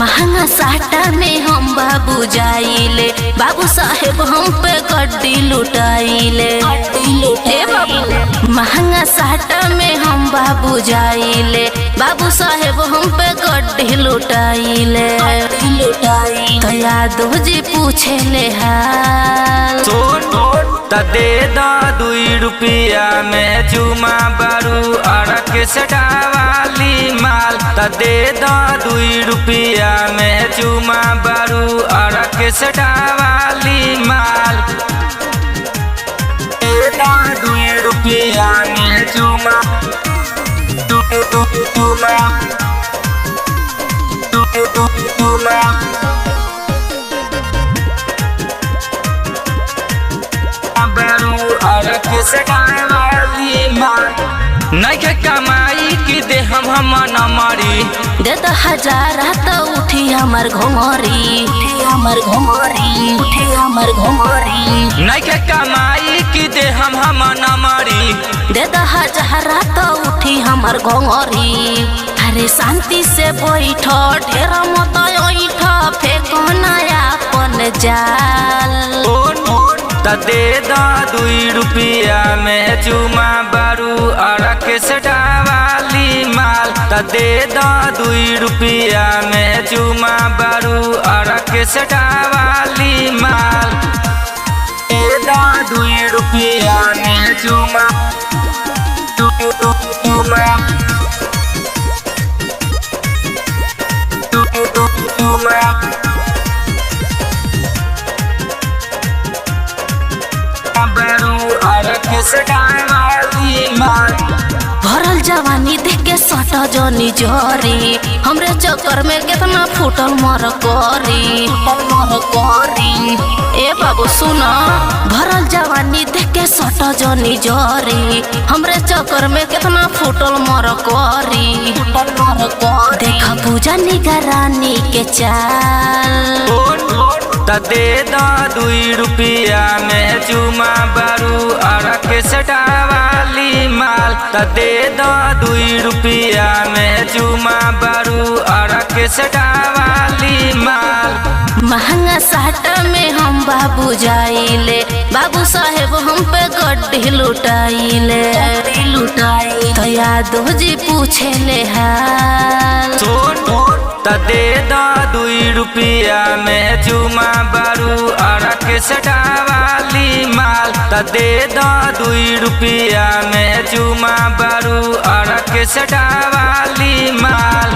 महंगा साटा में हम बाबू जाइले, बाबू साहेब हम पे गड्डी लुटाइले। महंगा साटा में हम बाबू जाइले, बाबू साहेब हम पे गड्डी लुटाइले। तो यादव जी पूछे ले हाल दे दा 2 रुपया में जुमा बारू अरक सटावाली माल। दे दा 2 रुपया में जुमा बारू अरक सटावाली माल। दे दा 2 रुपया में जुमा नइखे कमाई की दे हम न मरी। दे 1000 तो उठी हमर घोंघरी, नइखे कमाई की दे हम न मरी। दे 1000 तो उठी हमर घोंघरी। अरे शांति से बैठ ढेर मत ओइठ, फेंको नया अपन जाल। दे दा 2 रुपया में जुमा बारू अरक सटावाली माल। दे दा 2 रुपया में जुमा बारू अरक सटावाली माल। दे दा 2 रुपया में जुमा भरल जवानी देख के सट जनी जरी, हमरे चक्कर में कितना फूटल मर करी। ए बाबू सुना, भरल जवानी देख के सट जनी जरी, हमरे चक्कर में कितना फूटल मर करी। देख पूजा निगरानी के चाल। दे दा 2 रुपया में जुमा बारू अरक सटावाली माल। दे दा 2 रुपया में जुमा बारू अरक सटावाली माल। महंगा साटा में हम बाबू जाइले, बाबू साहेब हम पे गड्डी लुटाइले। तो यादव जी पूछे ले हाल। दे दा 2 रुपया में जुमा बारू अरक सटावाली माल। दे दा 2 रुपया में जुमा बारू अरक सटावाली माल।